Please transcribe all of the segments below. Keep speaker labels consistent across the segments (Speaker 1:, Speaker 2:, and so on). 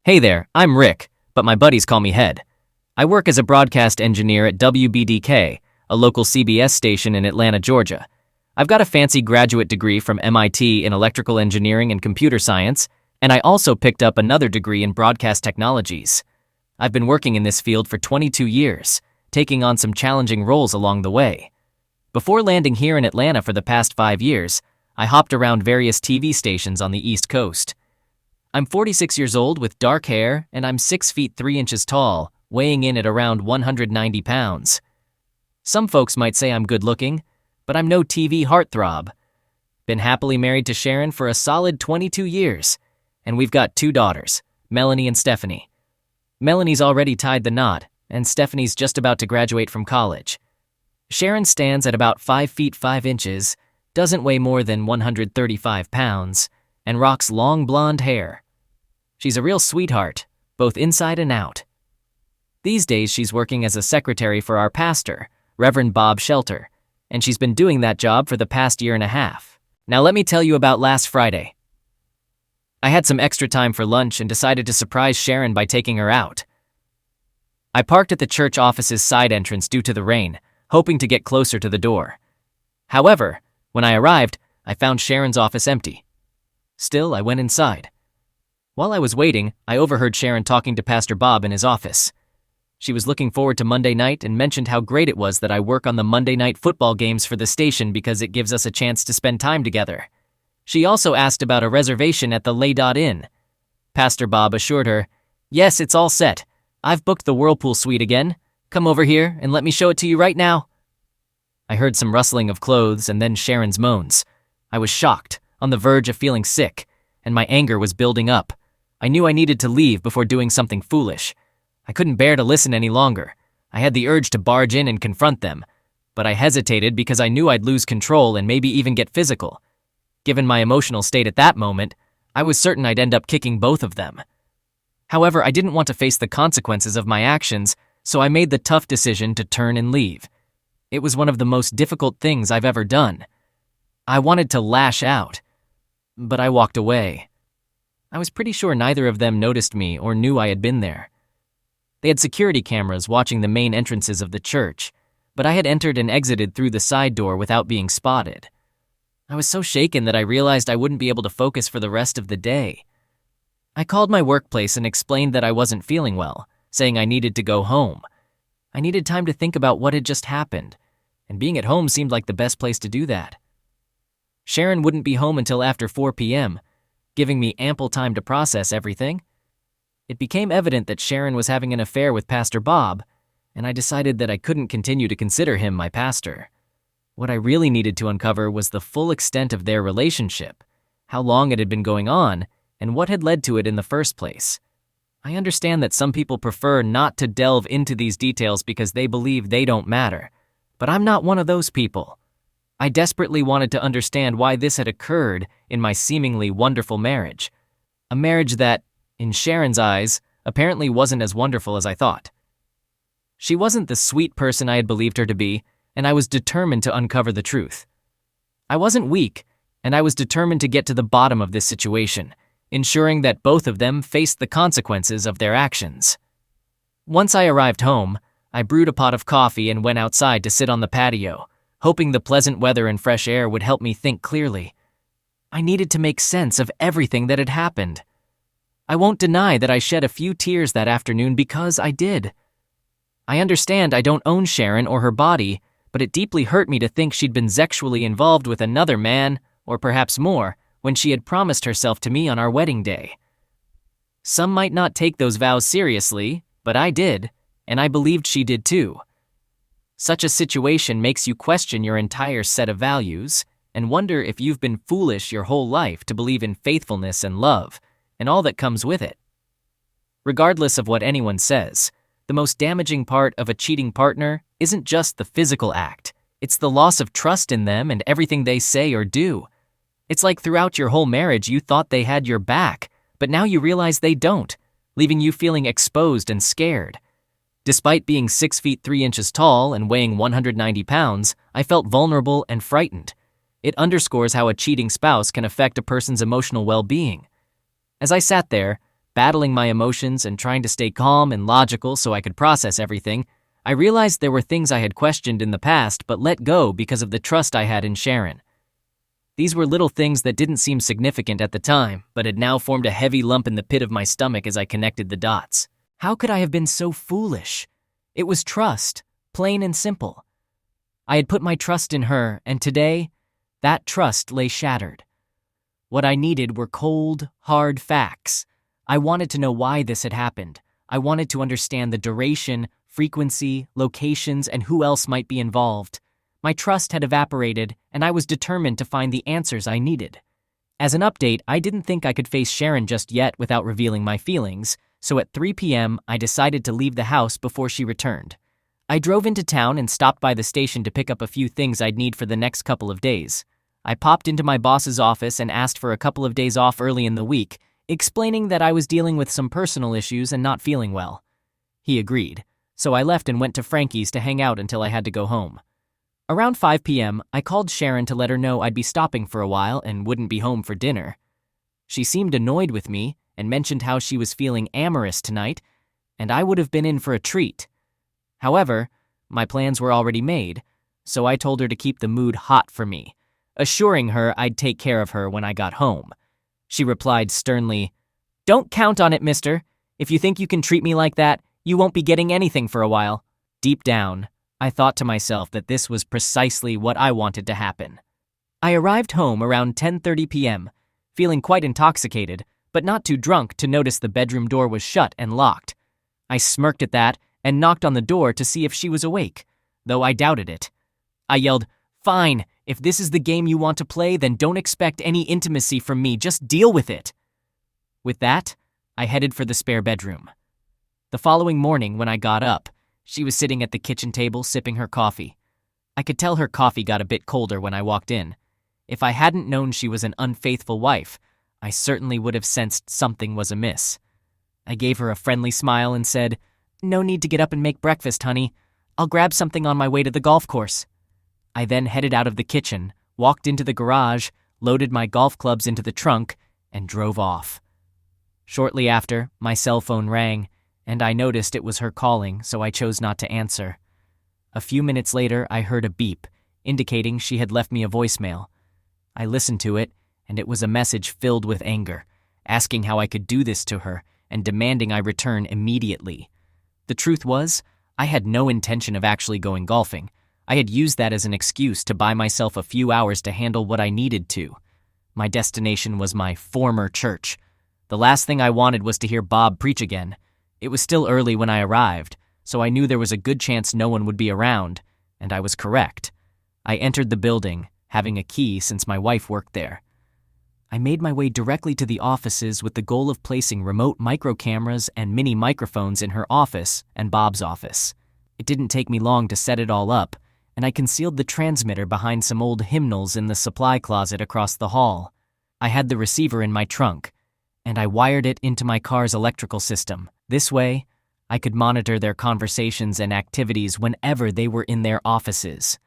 Speaker 1: Hey there, I'm Rick, but my buddies call me Head. I work as a broadcast engineer at WBDK, a local CBS station in Atlanta, Georgia. I've got a fancy graduate degree from MIT in electrical engineering and computer science, and I also picked up another degree in broadcast technologies. I've been working in this field for 22 years, taking on some challenging roles along the way. Before landing here in Atlanta for the past 5 years, I hopped around various TV stations on the East Coast. I'm 46 years old with dark hair, and I'm 6 feet 3 inches tall, weighing in at around 190 pounds. Some folks might say I'm good looking, but I'm no TV heartthrob. Been happily married to Sharon for a solid 22 years, and we've got 2 daughters, Melanie and Stephanie. Melanie's already tied the knot, and Stephanie's just about to graduate from college. Sharon stands at about 5 feet 5 inches, doesn't weigh more than 135 pounds, and rocks long blonde hair. She's a real sweetheart, both inside and out. These days she's working as a secretary for our pastor, Reverend Bob Shelter, and she's been doing that job for the past 1.5 years. Now let me tell you about last Friday. I had some extra time for lunch and decided to surprise Sharon by taking her out. I parked at the church office's side entrance due to the rain, hoping to get closer to the door. However, when I arrived, I found Sharon's office empty. Still, I went inside. While I was waiting, I overheard Sharon talking to Pastor Bob in his office. She was looking forward to Monday night and mentioned how great it was that I work on the Monday night football games for the station because it gives us a chance to spend time together. She also asked about a reservation at the Lay Inn. Pastor Bob assured her, "Yes, it's all set. I've booked the Whirlpool suite again. Come over here and let me show it to you right now." I heard some rustling of clothes and then Sharon's moans. I was shocked, on the verge of feeling sick, and my anger was building up. I knew I needed to leave before doing something foolish. I couldn't bear to listen any longer. I had the urge to barge in and confront them, but I hesitated because I knew I'd lose control and maybe even get physical. Given my emotional state at that moment, I was certain I'd end up kicking both of them. However, I didn't want to face the consequences of my actions, so I made the tough decision to turn and leave. It was one of the most difficult things I've ever done. I wanted to lash out, but I walked away. I was pretty sure neither of them noticed me or knew I had been there. They had security cameras watching the main entrances of the church, but I had entered and exited through the side door without being spotted. I was so shaken that I realized I wouldn't be able to focus for the rest of the day. I called my workplace and explained that I wasn't feeling well, saying I needed to go home. I needed time to think about what had just happened, and being at home seemed like the best place to do that. Sharon wouldn't be home until after 4 p.m., giving me ample time to process everything. It became evident that Sharon was having an affair with Pastor Bob, and I decided that I couldn't continue to consider him my pastor. What I really needed to uncover was the full extent of their relationship, how long it had been going on, and what had led to it in the first place. I understand that some people prefer not to delve into these details because they believe they don't matter, but I'm not one of those people. I desperately wanted to understand why this had occurred in my seemingly wonderful marriage. A marriage that, in Sharon's eyes, apparently wasn't as wonderful as I thought. She wasn't the sweet person I had believed her to be, and I was determined to uncover the truth. I wasn't weak, and I was determined to get to the bottom of this situation, ensuring that both of them faced the consequences of their actions. Once I arrived home, I brewed a pot of coffee and went outside to sit on the patio, hoping the pleasant weather and fresh air would help me think clearly. I needed to make sense of everything that had happened. I won't deny that I shed a few tears that afternoon because I did. I understand I don't own Sharon or her body, but it deeply hurt me to think she'd been sexually involved with another man, or perhaps more, when she had promised herself to me on our wedding day. Some might not take those vows seriously, but I did, and I believed she did too. Such a situation makes you question your entire set of values and wonder if you've been foolish your whole life to believe in faithfulness and love, and all that comes with it. Regardless of what anyone says, the most damaging part of a cheating partner isn't just the physical act. It's the loss of trust in them and everything they say or do. It's like throughout your whole marriage you thought they had your back, but now you realize they don't, leaving you feeling exposed and scared. Despite being 6 feet 3 inches tall and weighing 190 pounds, I felt vulnerable and frightened. It underscores how a cheating spouse can affect a person's emotional well-being. As I sat there, Battling my emotions and trying to stay calm and logical so I could process everything, I realized there were things I had questioned in the past but let go because of the trust I had in Sharon. These were little things that didn't seem significant at the time, but had now formed a heavy lump in the pit of my stomach as I connected the dots. How could I have been so foolish? It was trust, plain and simple. I had put my trust in her, and today, that trust lay shattered. What I needed were cold, hard facts. I wanted to know why this had happened. I wanted to understand the duration, frequency, locations, and who else might be involved. My trust had evaporated, and I was determined to find the answers I needed. As an update, I didn't think I could face Sharon just yet without revealing my feelings, so at 3 p.m., I decided to leave the house before she returned. I drove into town and stopped by the station to pick up a few things I'd need for the next couple of days. I popped into my boss's office and asked for a couple of days off early in the week, explaining that I was dealing with some personal issues and not feeling well. He agreed, so I left and went to Frankie's to hang out until I had to go home. Around 5 p.m., I called Sharon to let her know I'd be stopping for a while and wouldn't be home for dinner. She seemed annoyed with me and mentioned how she was feeling amorous tonight, and I would have been in for a treat. However, my plans were already made, so I told her to keep the mood hot for me, assuring her I'd take care of her when I got home. She replied sternly, "Don't count on it, mister. If you think you can treat me like that, you won't be getting anything for a while." Deep down, I thought to myself that this was precisely what I wanted to happen. I arrived home around 10:30 p.m., feeling quite intoxicated, but not too drunk to notice the bedroom door was shut and locked. I smirked at that and knocked on the door to see if she was awake, though I doubted it. I yelled, "Fine, if this is the game you want to play, then don't expect any intimacy from me, just deal with it." With that, I headed for the spare bedroom. The following morning when I got up, she was sitting at the kitchen table sipping her coffee. I could tell her coffee got a bit colder when I walked in. If I hadn't known she was an unfaithful wife, I certainly would have sensed something was amiss. I gave her a friendly smile and said, "No need to get up and make breakfast, honey. I'll grab something on my way to the golf course." I then headed out of the kitchen, walked into the garage, loaded my golf clubs into the trunk, and drove off. Shortly after, my cell phone rang, and I noticed it was her calling, so I chose not to answer. A few minutes later, I heard a beep, indicating she had left me a voicemail. I listened to it, and it was a message filled with anger, asking how I could do this to her and demanding I return immediately. The truth was, I had no intention of actually going golfing. I had used that as an excuse to buy myself a few hours to handle what I needed to. My destination was my former church. The last thing I wanted was to hear Bob preach again. It was still early when I arrived, so I knew there was a good chance no one would be around, and I was correct. I entered the building, having a key since my wife worked there. I made my way directly to the offices with the goal of placing remote micro cameras and mini microphones in her office and Bob's office. It didn't take me long to set it all up, and I concealed the transmitter behind some old hymnals in the supply closet across the hall. I had the receiver in my trunk, and I wired it into my car's electrical system. This way, I could monitor their conversations and activities whenever they were in their offices.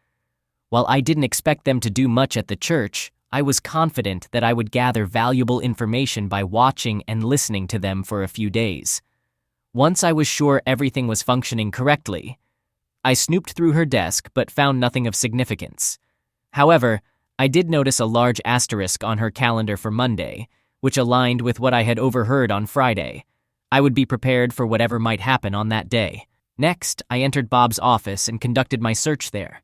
Speaker 1: While I didn't expect them to do much at the church, I was confident that I would gather valuable information by watching and listening to them for a few days. Once I was sure everything was functioning correctly, I snooped through her desk but found nothing of significance. However, I did notice a large asterisk on her calendar for Monday, which aligned with what I had overheard on Friday. I would be prepared for whatever might happen on that day. Next, I entered Bob's office and conducted my search there.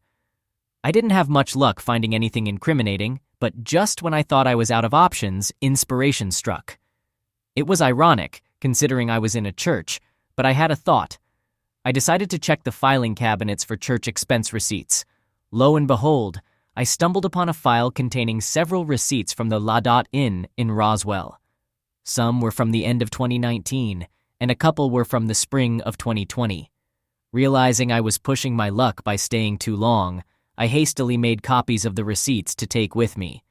Speaker 1: I didn't have much luck finding anything incriminating, but just when I thought I was out of options, inspiration struck. It was ironic, considering I was in a church, but I had a thought. I decided to check the filing cabinets for church expense receipts. Lo and behold, I stumbled upon a file containing several receipts from the La Dot Inn in Roswell. Some were from the end of 2019, and a couple were from the spring of 2020. Realizing I was pushing my luck by staying too long, I hastily made copies of the receipts to take with me.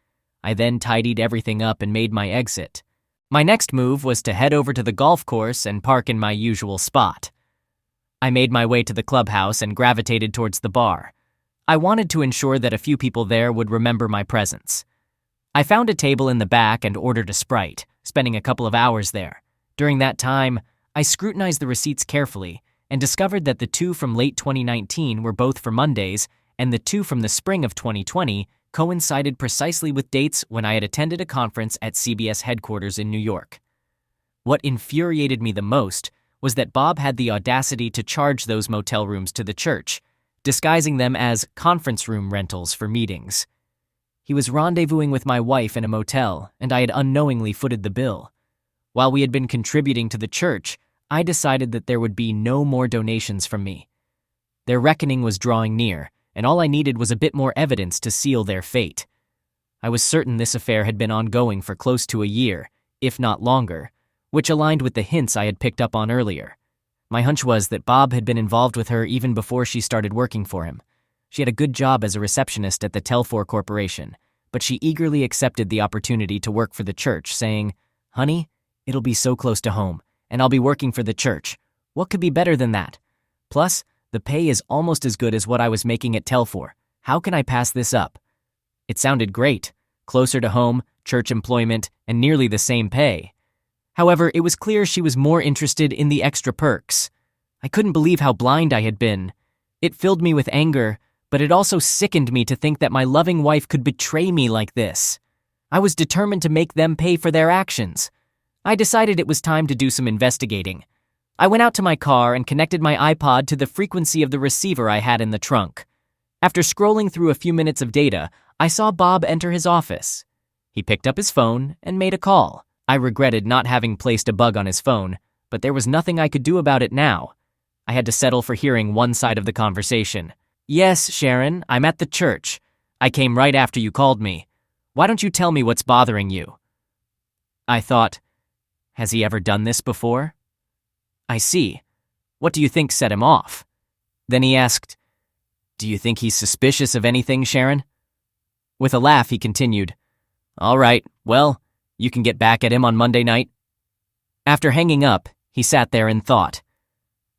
Speaker 1: I then tidied everything up and made my exit. My next move was to head over to the golf course and park in my usual spot. I made my way to the clubhouse and gravitated towards the bar. I wanted to ensure that a few people there would remember my presence. I found a table in the back and ordered a Sprite, spending a couple of hours there. During that time, I scrutinized the receipts carefully and discovered that the two from late 2019 were both for Mondays, and the two from the spring of 2020 coincided precisely with dates when I had attended a conference at CBS headquarters in New York. What infuriated me the most was that Bob had the audacity to charge those motel rooms to the church, disguising them as conference room rentals for meetings. He was rendezvousing with my wife in a motel, and I had unknowingly footed the bill. While we had been contributing to the church, I decided that there would be no more donations from me. Their reckoning was drawing near, and all I needed was a bit more evidence to seal their fate. I was certain this affair had been ongoing for close to a year, if not longer, which aligned with the hints I had picked up on earlier. My hunch was that Bob had been involved with her even before she started working for him. She had a good job as a receptionist at the Telfor Corporation, but she eagerly accepted the opportunity to work for the church, saying, "Honey, it'll be so close to home, and I'll be working for the church. What could be better than that? Plus, the pay is almost as good as what I was making at Telfor. How can I pass this up?" It sounded great. Closer to home, church employment, and nearly the same pay. However, it was clear she was more interested in the extra perks. I couldn't believe how blind I had been. It filled me with anger, but it also sickened me to think that my loving wife could betray me like this. I was determined to make them pay for their actions. I decided it was time to do some investigating. I went out to my car and connected my iPod to the frequency of the receiver I had in the trunk. After scrolling through a few minutes of data, I saw Bob enter his office. He picked up his phone and made a call. I regretted not having placed a bug on his phone, but there was nothing I could do about it now. I had to settle for hearing one side of the conversation. "Yes, Sharon, I'm at the church. I came right after you called me. Why don't you tell me what's bothering you?" I thought, has he ever done this before? I see. What do you think set him off? Then he asked, "Do you think he's suspicious of anything, Sharon?" With a laugh, he continued, "All right, well, you can get back at him on Monday night." After hanging up, he sat there in thought.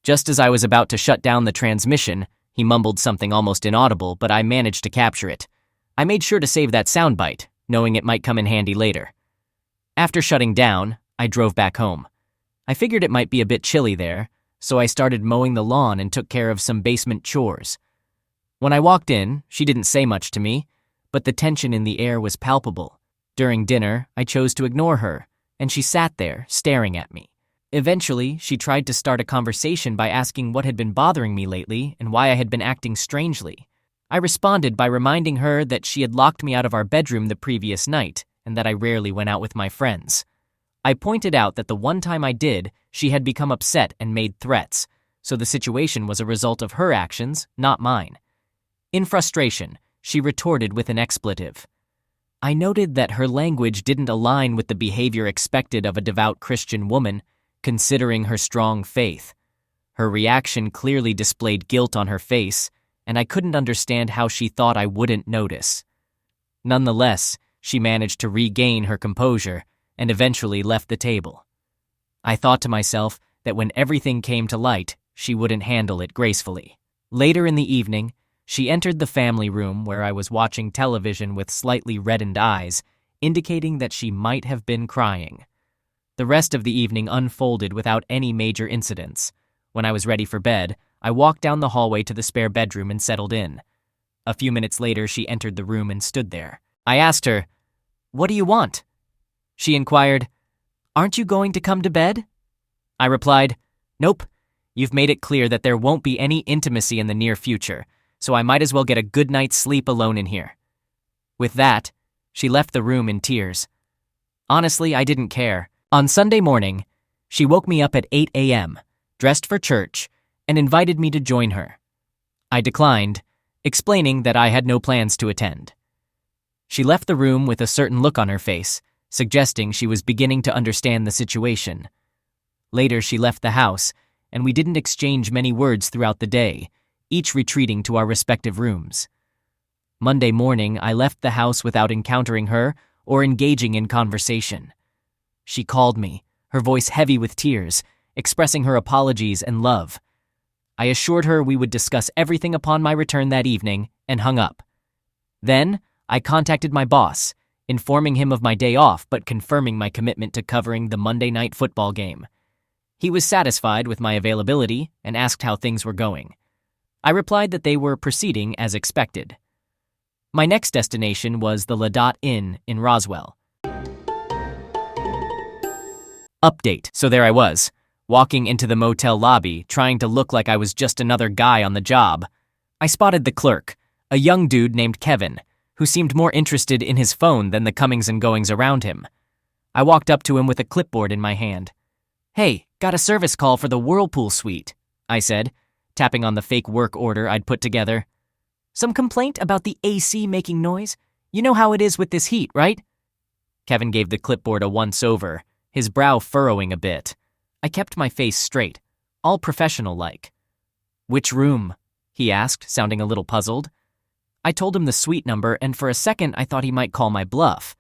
Speaker 1: Just as I was about to shut down the transmission, he mumbled something almost inaudible, but I managed to capture it. I made sure to save that soundbite, knowing it might come in handy later. After shutting down, I drove back home. I figured it might be a bit chilly there, so I started mowing the lawn and took care of some basement chores. When I walked in, she didn't say much to me, but the tension in the air was palpable. During dinner, I chose to ignore her, and she sat there, staring at me. Eventually, she tried to start a conversation by asking what had been bothering me lately and why I had been acting strangely. I responded by reminding her that she had locked me out of our bedroom the previous night and that I rarely went out with my friends. I pointed out that the one time I did, she had become upset and made threats, so the situation was a result of her actions, not mine. In frustration, she retorted with an expletive. I noted that her language didn't align with the behavior expected of a devout Christian woman, considering her strong faith. Her reaction clearly displayed guilt on her face, and I couldn't understand how she thought I wouldn't notice. Nonetheless, she managed to regain her composure and eventually left the table. I thought to myself that when everything came to light, she wouldn't handle it gracefully. Later in the evening, she entered the family room where I was watching television with slightly reddened eyes, indicating that she might have been crying. The rest of the evening unfolded without any major incidents. When I was ready for bed, I walked down the hallway to the spare bedroom and settled in. A few minutes later, she entered the room and stood there. I asked her, "What do you want?" She inquired, "Aren't you going to come to bed?" I replied, "Nope. You've made it clear that there won't be any intimacy in the near future, so I might as well get a good night's sleep alone in here." With that, she left the room in tears. Honestly, I didn't care. On Sunday morning, she woke me up at 8 a.m., dressed for church, and invited me to join her. I declined, explaining that I had no plans to attend. She left the room with a certain look on her face, suggesting she was beginning to understand the situation. Later, she left the house, and we didn't exchange many words throughout the day, each retreating to our respective rooms. Monday morning, I left the house without encountering her or engaging in conversation. She called me, her voice heavy with tears, expressing her apologies and love. I assured her we would discuss everything upon my return that evening and hung up. Then, I contacted my boss, informing him of my day off but confirming my commitment to covering the Monday night football game. He was satisfied with my availability and asked how things were going. I replied that they were proceeding as expected. My next destination was the Ladot Inn in Roswell. Update. So there I was, walking into the motel lobby, trying to look like I was just another guy on the job. I spotted the clerk, a young dude named Kevin, who seemed more interested in his phone than the comings and goings around him. I walked up to him with a clipboard in my hand. "Hey, got a service call for the Whirlpool suite," I said, tapping on the fake work order I'd put together. "Some complaint about the AC making noise? You know how it is with this heat, right?" Kevin gave the clipboard a once-over, his brow furrowing a bit. I kept my face straight, all professional-like. "Which room?" he asked, sounding a little puzzled. I told him the suite number, and for a second I thought he might call my bluff.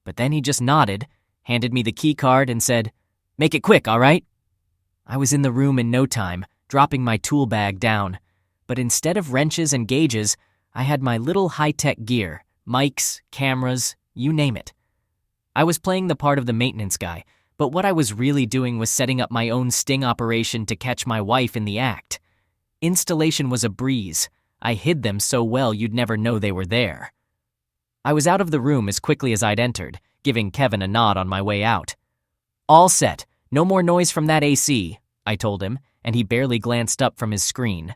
Speaker 1: But then he just nodded, handed me the key card, and said, "Make it quick, all right?" I was in the room in no time, dropping my tool bag down. But instead of wrenches and gauges, I had my little high-tech gear, mics, cameras, you name it. I was playing the part of the maintenance guy, but what I was really doing was setting up my own sting operation to catch my wife in the act. Installation was a breeze. I hid them so well you'd never know they were there. I was out of the room as quickly as I'd entered, giving Kevin a nod on my way out. "All set. No more noise from that AC," I told him, and he barely glanced up from his screen.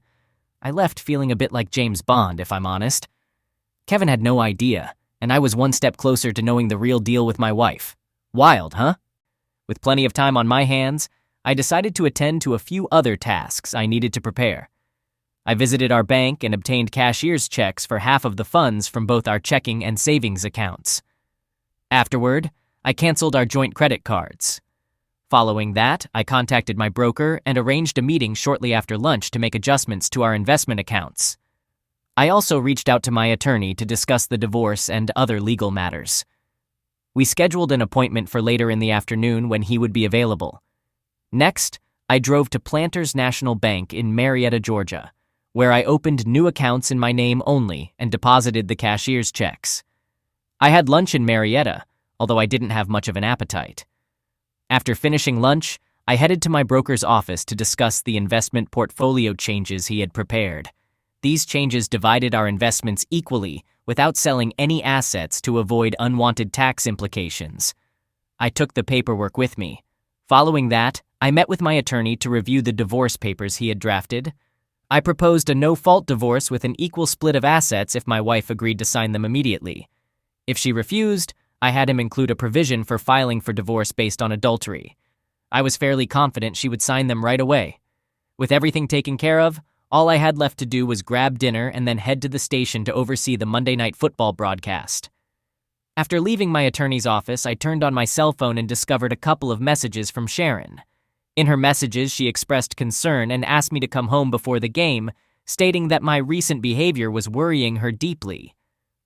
Speaker 1: I left feeling a bit like James Bond, if I'm honest. Kevin had no idea, and I was one step closer to knowing the real deal with my wife. Wild, huh? With plenty of time on my hands, I decided to attend to a few other tasks I needed to prepare. I visited our bank and obtained cashier's checks for half of the funds from both our checking and savings accounts. Afterward, I canceled our joint credit cards. Following that, I contacted my broker and arranged a meeting shortly after lunch to make adjustments to our investment accounts. I also reached out to my attorney to discuss the divorce and other legal matters. We scheduled an appointment for later in the afternoon when he would be available. Next, I drove to Planters National Bank in Marietta, Georgia, where I opened new accounts in my name only and deposited the cashier's checks. I had lunch in Marietta, although I didn't have much of an appetite. After finishing lunch, I headed to my broker's office to discuss the investment portfolio changes he had prepared. These changes divided our investments equally without selling any assets to avoid unwanted tax implications. I took the paperwork with me. Following that, I met with my attorney to review the divorce papers he had drafted. I proposed a no-fault divorce with an equal split of assets if my wife agreed to sign them immediately. If she refused, I had him include a provision for filing for divorce based on adultery. I was fairly confident she would sign them right away. With everything taken care of, all I had left to do was grab dinner and then head to the station to oversee the Monday Night Football broadcast. After leaving my attorney's office, I turned on my cell phone and discovered a couple of messages from Sharon. In her messages, she expressed concern and asked me to come home before the game, stating that my recent behavior was worrying her deeply.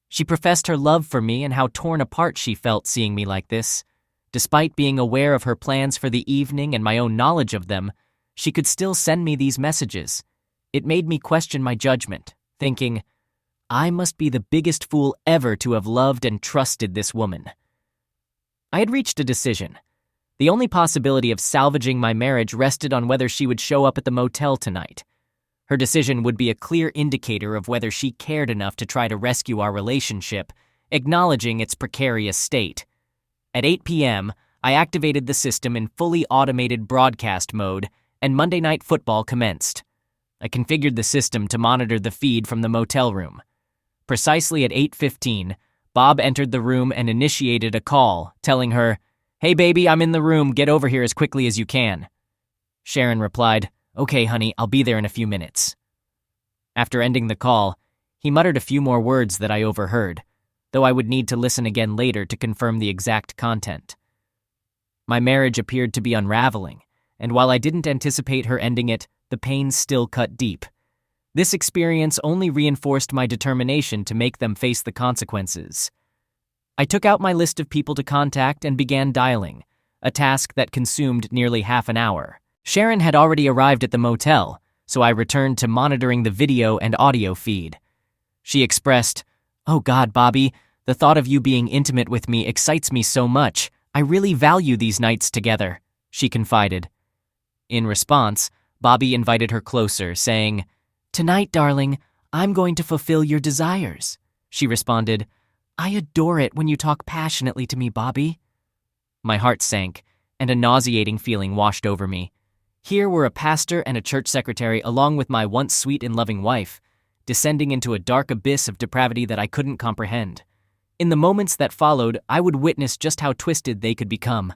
Speaker 1: She professed her love for me and how torn apart she felt seeing me like this. Despite being aware of her plans for the evening and my own knowledge of them, she could still send me these messages. It made me question my judgment, thinking, I must be the biggest fool ever to have loved and trusted this woman. I had reached a decision. The only possibility of salvaging my marriage rested on whether she would show up at the motel tonight. Her decision would be a clear indicator of whether she cared enough to try to rescue our relationship, acknowledging its precarious state. At 8 p.m., I activated the system in fully automated broadcast mode, and Monday Night Football commenced. I configured the system to monitor the feed from the motel room. Precisely at 8:15, Bob entered the room and initiated a call, telling her, "Hey baby, I'm in the room, get over here as quickly as you can." Sharon replied, "Okay, honey, I'll be there in a few minutes." After ending the call, he muttered a few more words that I overheard, though I would need to listen again later to confirm the exact content. My marriage appeared to be unraveling, and while I didn't anticipate her ending it, the pain still cut deep. This experience only reinforced my determination to make them face the consequences. I took out my list of people to contact and began dialing, a task that consumed nearly half an hour. Sharon had already arrived at the motel, so I returned to monitoring the video and audio feed. She expressed, "Oh God, Bobby, The thought of you being intimate with me excites me so much. I really value these nights together," she confided. In response, Bobby invited her closer, saying, "Tonight, darling, I'm going to fulfill your desires." She responded, "I adore it when you talk passionately to me, Bobby." My heart sank, and a nauseating feeling washed over me. Here were a pastor and a church secretary along with my once sweet and loving wife, descending into a dark abyss of depravity that I couldn't comprehend. In the moments that followed, I would witness just how twisted they could become.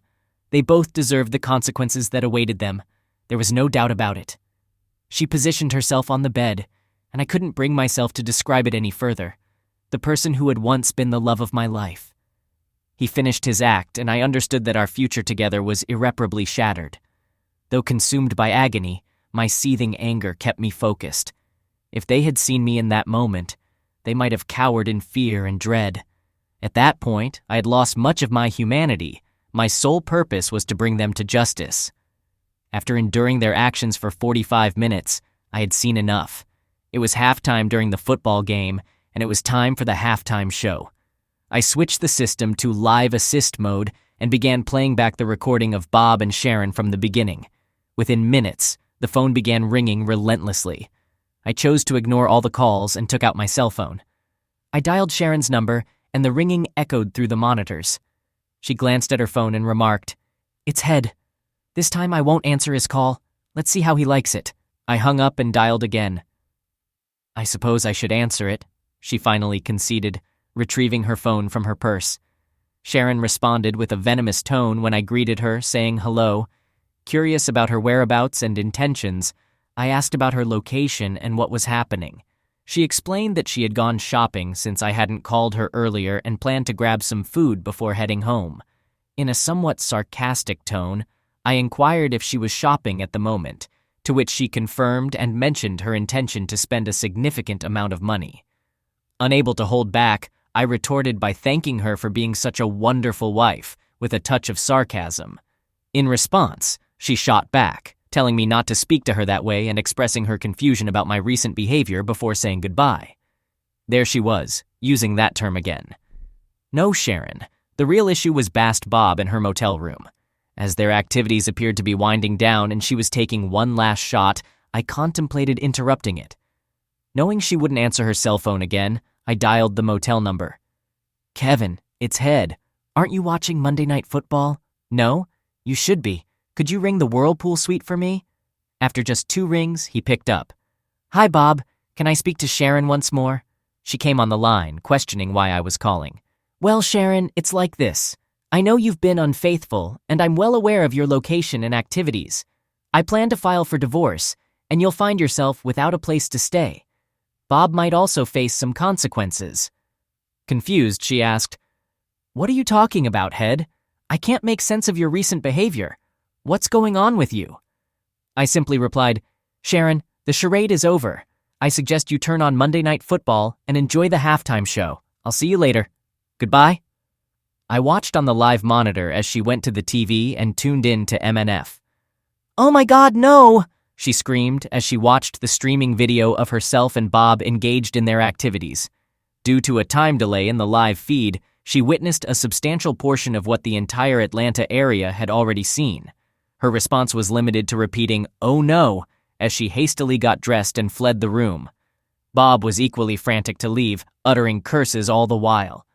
Speaker 1: They both deserved the consequences that awaited them. There was no doubt about it. She positioned herself on the bed, and I couldn't bring myself to describe it any further. The person who had once been the love of my life. He finished his act, and I understood that our future together was irreparably shattered. Though consumed by agony, my seething anger kept me focused. If they had seen me in that moment, they might have cowered in fear and dread. At that point, I had lost much of my humanity. My sole purpose was to bring them to justice. After enduring their actions for 45 minutes, I had seen enough. It was halftime during the football game, and it was time for the halftime show. I switched the system to live assist mode and began playing back the recording of Bob and Sharon from the beginning. Within minutes, the phone began ringing relentlessly. I chose to ignore all the calls and took out my cell phone. I dialed Sharon's number, and the ringing echoed through the monitors. She glanced at her phone and remarked, "It's Head. This time I won't answer his call. Let's see how he likes it." I hung up and dialed again. "I suppose I should answer it," she finally conceded, retrieving her phone from her purse. Sharon responded with a venomous tone when I greeted her, saying hello. Curious about her whereabouts and intentions, I asked about her location and what was happening. She explained that she had gone shopping since I hadn't called her earlier and planned to grab some food before heading home. In a somewhat sarcastic tone, I inquired if she was shopping at the moment, to which she confirmed and mentioned her intention to spend a significant amount of money. Unable to hold back, I retorted by thanking her for being such a wonderful wife, with a touch of sarcasm. In response, she shot back, telling me not to speak to her that way and expressing her confusion about my recent behavior before saying goodbye. There she was, using that term again. No, Sharon. The real issue was Bast Bob in her motel room. As their activities appeared to be winding down and she was taking one last shot, I contemplated interrupting it. Knowing she wouldn't answer her cell phone again, I dialed the motel number. "Kevin, it's Head. Aren't you watching Monday Night Football? No? You should be. Could you ring the Whirlpool suite for me?" After just 2 rings, he picked up. "Hi, Bob. Can I speak to Sharon once more?" She came on the line, questioning why I was calling. "Well, Sharon, it's like this. I know you've been unfaithful, and I'm well aware of your location and activities. I plan to file for divorce, and you'll find yourself without a place to stay. Bob might also face some consequences." Confused, she asked, "What are you talking about, Head? I can't make sense of your recent behavior. What's going on with you?" I simply replied, "Sharon, the charade is over. I suggest you turn on Monday Night Football and enjoy the halftime show. I'll see you later. Goodbye." I watched on the live monitor as she went to the TV and tuned in to MNF. "Oh my God, no!" she screamed as she watched the streaming video of herself and Bob engaged in their activities. Due to a time delay in the live feed, she witnessed a substantial portion of what the entire Atlanta area had already seen. Her response was limited to repeating, "Oh no," as she hastily got dressed and fled the room. Bob was equally frantic to leave, uttering curses all the while.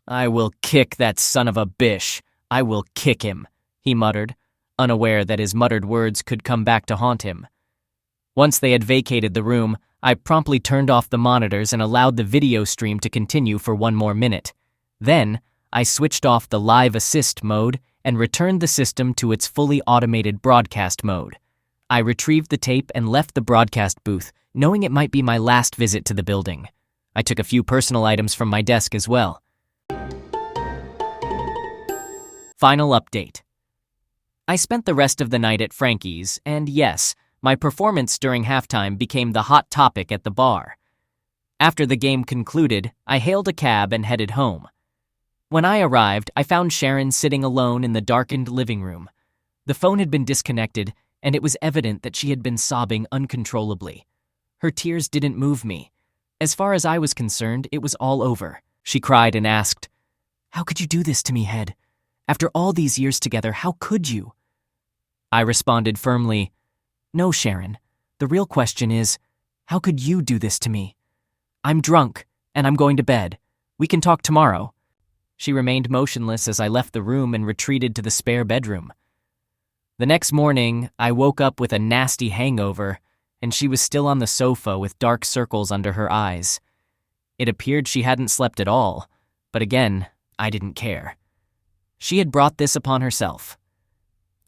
Speaker 1: "I will kick that son of a bish. I will kick him," he muttered, unaware that his muttered words could come back to haunt him. Once they had vacated the room, I promptly turned off the monitors and allowed the video stream to continue for 1 more minute. Then, I switched off the live assist mode and returned the system to its fully automated broadcast mode. I retrieved the tape and left the broadcast booth, knowing it might be my last visit to the building. I took a few personal items from my desk as well. Final update. I spent the rest of the night at Frankie's, and yes, my performance during halftime became the hot topic at the bar. After the game concluded, I hailed a cab and headed home. When I arrived, I found Sharon sitting alone in the darkened living room. The phone had been disconnected, and it was evident that she had been sobbing uncontrollably. Her tears didn't move me. As far as I was concerned, it was all over. She cried and asked, "How could you do this to me, Head? After all these years together, how could you?" I responded firmly, "No, Sharon. The real question is, how could you do this to me? I'm drunk, and I'm going to bed. We can talk tomorrow." She remained motionless as I left the room and retreated to the spare bedroom. The next morning, I woke up with a nasty hangover, and she was still on the sofa with dark circles under her eyes. It appeared she hadn't slept at all, but again, I didn't care. She had brought this upon herself.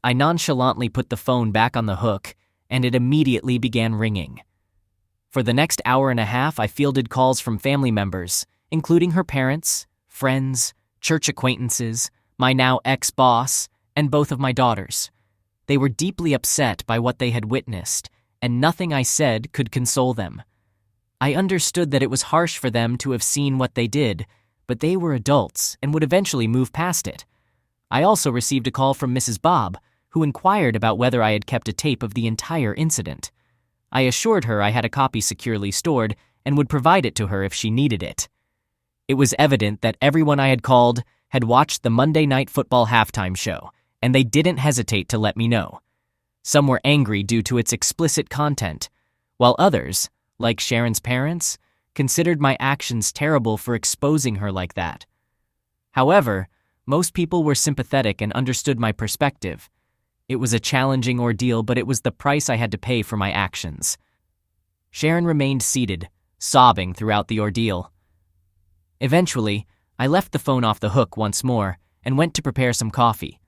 Speaker 1: I nonchalantly put the phone back on the hook, and it immediately began ringing. For the next hour and a half, I fielded calls from family members, including her parents, friends, church acquaintances, my now ex-boss, and both of my daughters. They were deeply upset by what they had witnessed, and nothing I said could console them. I understood that it was harsh for them to have seen what they did, but they were adults and would eventually move past it. I also received a call from Mrs. Bob, who inquired about whether I had kept a tape of the entire incident. I assured her I had a copy securely stored and would provide it to her if she needed it. It was evident that everyone I had called had watched the Monday Night Football halftime show, and they didn't hesitate to let me know. Some were angry due to its explicit content, while others, like Sharon's parents, considered my actions terrible for exposing her like that. However, most people were sympathetic and understood my perspective. It was a challenging ordeal, but it was the price I had to pay for my actions. Sharon remained seated, sobbing throughout the ordeal. Eventually, I left the phone off the hook once more and went to prepare some coffee.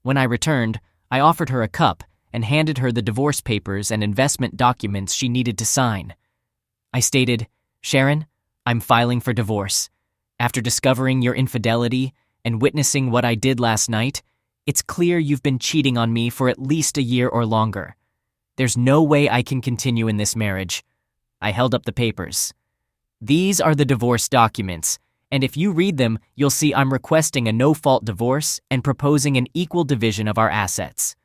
Speaker 1: When I returned, I offered her a cup and handed her the divorce papers and investment documents she needed to sign. I stated, "Sharon, I'm filing for divorce. After discovering your infidelity and witnessing what I did last night, it's clear you've been cheating on me for at least a year or longer. There's no way I can continue in this marriage." I held up the papers. "These are the divorce documents, and if you read them, you'll see I'm requesting a no-fault divorce and proposing an equal division of our assets.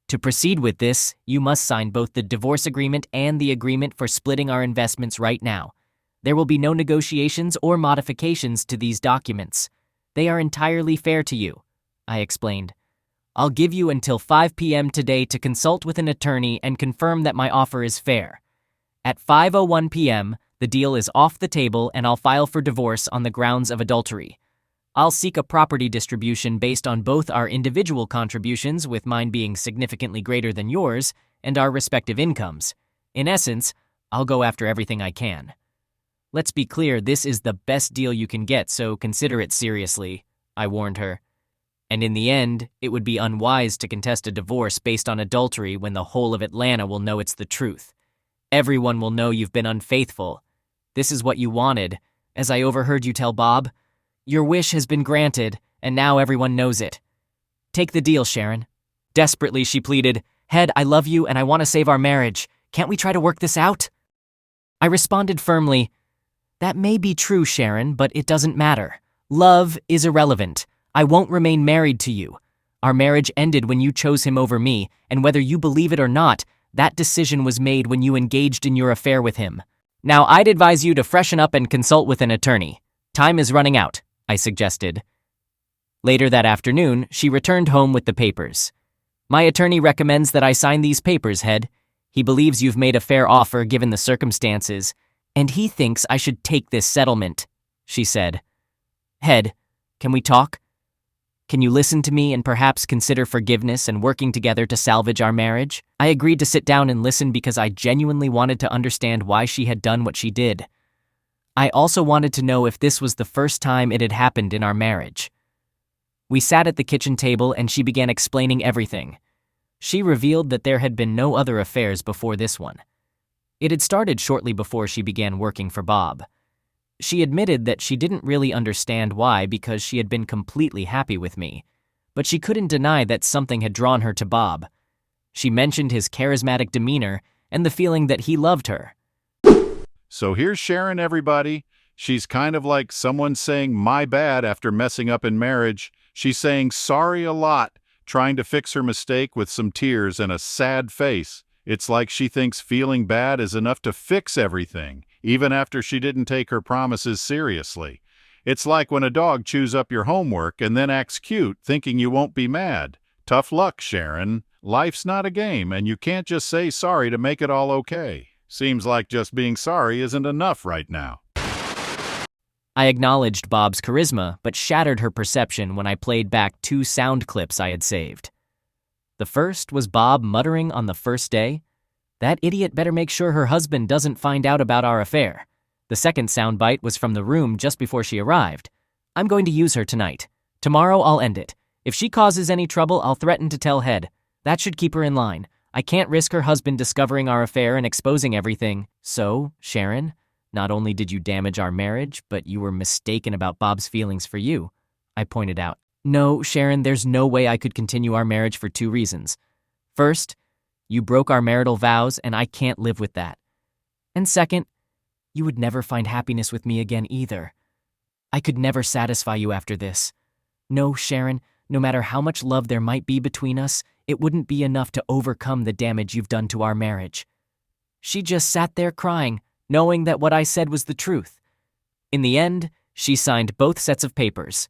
Speaker 1: To proceed with this, you must sign both the divorce agreement and the agreement for splitting our investments right now. There will be no negotiations or modifications to these documents. They are entirely fair to you," I explained. "I'll give you until 5 p.m. today to consult with an attorney and confirm that my offer is fair. At 5:01 p.m., the deal is off the table and I'll file for divorce on the grounds of adultery. I'll seek a property distribution based on both our individual contributions, with mine being significantly greater than yours, and our respective incomes. In essence, I'll go after everything I can. Let's be clear, this is the best deal you can get, so consider it seriously," I warned her. "And in the end, it would be unwise to contest a divorce based on adultery when the whole of Atlanta will know it's the truth. Everyone will know you've been unfaithful. This is what you wanted, as I overheard you tell Bob. Your wish has been granted, and now everyone knows it. Take the deal, Sharon." Desperately, she pleaded, "Head, I love you and I want to save our marriage. Can't we try to work this out?" I responded firmly, "That may be true, Sharon, but it doesn't matter. Love is irrelevant. I won't remain married to you. Our marriage ended when you chose him over me, and whether you believe it or not, that decision was made when you engaged in your affair with him. Now I'd advise you to freshen up and consult with an attorney. Time is running out," I suggested. Later that afternoon, she returned home with the papers. "My attorney recommends that I sign these papers, Head. He believes you've made a fair offer given the circumstances, and he thinks I should take this settlement," she said. "Head, can we talk? Can you listen to me and perhaps consider forgiveness and working together to salvage our marriage?" I agreed to sit down and listen because I genuinely wanted to understand why she had done what she did. I also wanted to know if this was the first time it had happened in our marriage. We sat at the kitchen table and she began explaining everything. She revealed that there had been no other affairs before this one. It had started shortly before she began working for Bob. She admitted that she didn't really understand why, because she had been completely happy with me, but she couldn't deny that something had drawn her to Bob. She mentioned his charismatic demeanor and the feeling that he loved her.
Speaker 2: "So here's Sharon, everybody. She's kind of like someone saying my bad after messing up in marriage. She's saying sorry a lot, trying to fix her mistake with some tears and a sad face. It's like she thinks feeling bad is enough to fix everything, even after she didn't take her promises seriously. It's like when a dog chews up your homework and then acts cute, thinking you won't be mad. Tough luck, Sharon. Life's not a game, and you can't just say sorry to make it all okay. Seems like just being sorry isn't enough right now.
Speaker 1: I acknowledged Bob's charisma, but shattered her perception when I played back 2 sound clips I had saved. The first was Bob muttering on the first day, "That idiot better make sure her husband doesn't find out about our affair." The second soundbite was from the room just before she arrived. "I'm going to use her tonight. Tomorrow I'll end it. If she causes any trouble, I'll threaten to tell Head. That should keep her in line. I can't risk her husband discovering our affair and exposing everything." "So, Sharon, not only did you damage our marriage, but you were mistaken about Bob's feelings for you," I pointed out. "No, Sharon, there's no way I could continue our marriage for 2 reasons. First, you broke our marital vows, and I can't live with that. And second, you would never find happiness with me again either. I could never satisfy you after this. No, Sharon, no matter how much love there might be between us, it wouldn't be enough to overcome the damage you've done to our marriage." She just sat there crying, knowing that what I said was the truth. In the end, she signed both sets of papers.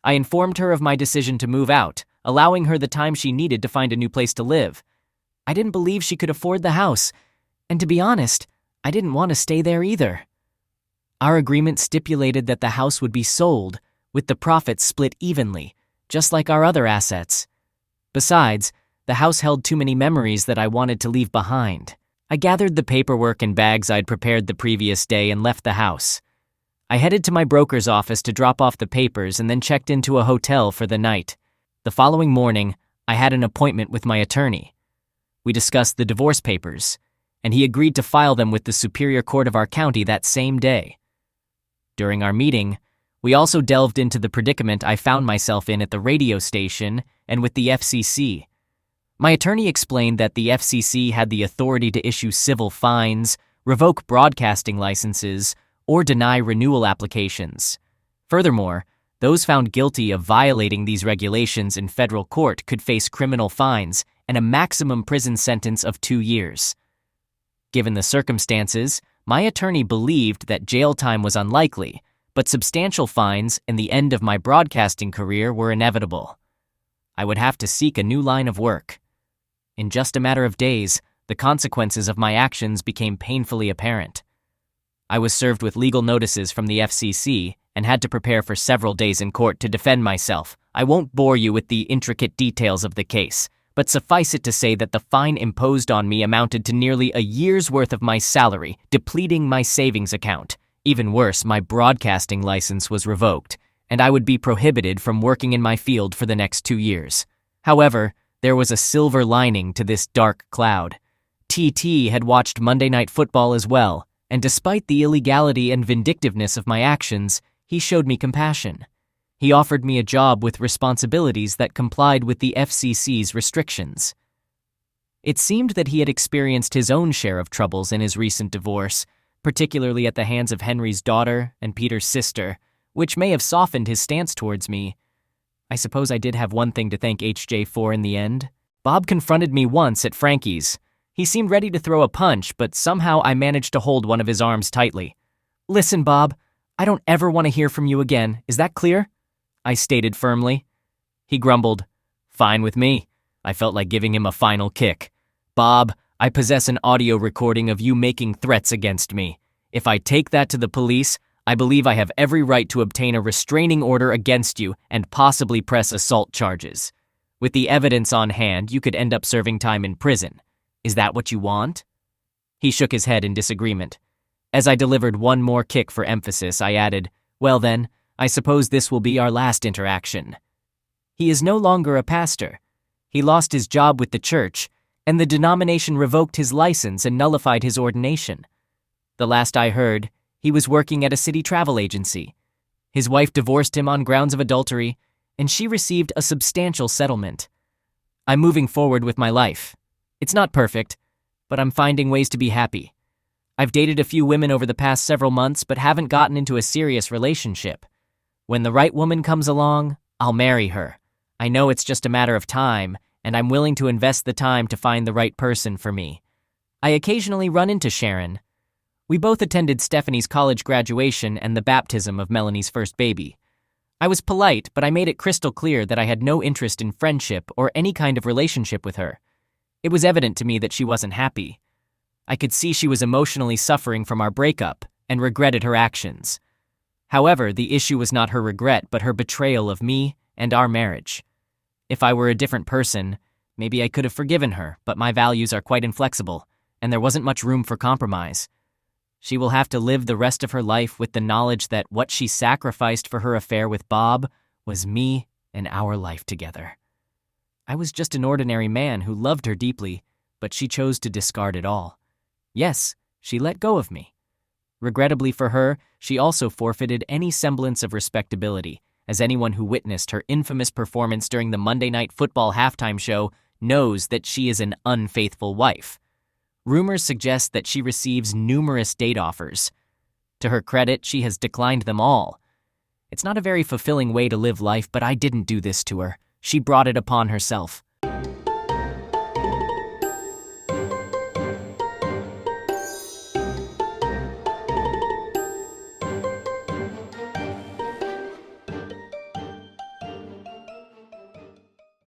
Speaker 1: I informed her of my decision to move out, allowing her the time she needed to find a new place to live. I didn't believe she could afford the house, and to be honest, I didn't want to stay there either. Our agreement stipulated that the house would be sold, with the profits split evenly, just like our other assets. Besides, the house held too many memories that I wanted to leave behind. I gathered the paperwork and bags I'd prepared the previous day and left the house. I headed to my broker's office to drop off the papers and then checked into a hotel for the night. The following morning, I had an appointment with my attorney. We discussed the divorce papers, and he agreed to file them with the Superior Court of our county that same day. During our meeting, we also delved into the predicament I found myself in at the radio station and with the FCC. My attorney explained that the FCC had the authority to issue civil fines, revoke broadcasting licenses, or deny renewal applications. Furthermore, those found guilty of violating these regulations in federal court could face criminal fines and a maximum prison sentence of 2 years. Given the circumstances, my attorney believed that jail time was unlikely, but substantial fines and the end of my broadcasting career were inevitable. I would have to seek a new line of work. In just a matter of days, the consequences of my actions became painfully apparent. I was served with legal notices from the FCC and had to prepare for several days in court to defend myself. I won't bore you with the intricate details of the case, but suffice it to say that the fine imposed on me amounted to nearly a year's worth of my salary, depleting my savings account. Even worse, my broadcasting license was revoked, and I would be prohibited from working in my field for the next 2 years. However, there was a silver lining to this dark cloud. TT had watched Monday Night Football as well, and despite the illegality and vindictiveness of my actions, he showed me compassion. He offered me a job with responsibilities that complied with the FCC's restrictions. It seemed that he had experienced his own share of troubles in his recent divorce, particularly at the hands of Henry's daughter and Peter's sister, which may have softened his stance towards me. I suppose I did have one thing to thank HJ for in the end. Bob confronted me once at Frankie's. He seemed ready to throw a punch, but somehow I managed to hold one of his arms tightly. "Listen, Bob, I don't ever want to hear from you again. Is that clear?" I stated firmly. He grumbled, "Fine with me." I felt like giving him a final kick. "Bob, I possess an audio recording of you making threats against me. If I take that to the police, I believe I have every right to obtain a restraining order against you and possibly press assault charges. With the evidence on hand, you could end up serving time in prison. Is that what you want?" He shook his head in disagreement. As I delivered one more kick for emphasis, I added, "Well then, I suppose this will be our last interaction." He is no longer a pastor. He lost his job with the church, and the denomination revoked his license and nullified his ordination. The last I heard, he was working at a city travel agency. His wife divorced him on grounds of adultery, and she received a substantial settlement. I'm moving forward with my life. It's not perfect, but I'm finding ways to be happy. I've dated a few women over the past several months, but haven't gotten into a serious relationship. When the right woman comes along, I'll marry her. I know it's just a matter of time, and I'm willing to invest the time to find the right person for me. I occasionally run into Sharon. We both attended Stephanie's college graduation and the baptism of Melanie's first baby. I was polite, but I made it crystal clear that I had no interest in friendship or any kind of relationship with her. It was evident to me that she wasn't happy. I could see she was emotionally suffering from our breakup and regretted her actions. However, the issue was not her regret, but her betrayal of me and our marriage. If I were a different person, maybe I could have forgiven her, but my values are quite inflexible, and there wasn't much room for compromise. She will have to live the rest of her life with the knowledge that what she sacrificed for her affair with Bob was me and our life together. I was just an ordinary man who loved her deeply, but she chose to discard it all. Yes, she let go of me. Regrettably for her, she also forfeited any semblance of respectability, as anyone who witnessed her infamous performance during the Monday Night Football halftime show knows that she is an unfaithful wife. Rumors suggest that she receives numerous date offers. To her credit, she has declined them all. It's not a very fulfilling way to live life, but I didn't do this to her. She brought it upon herself.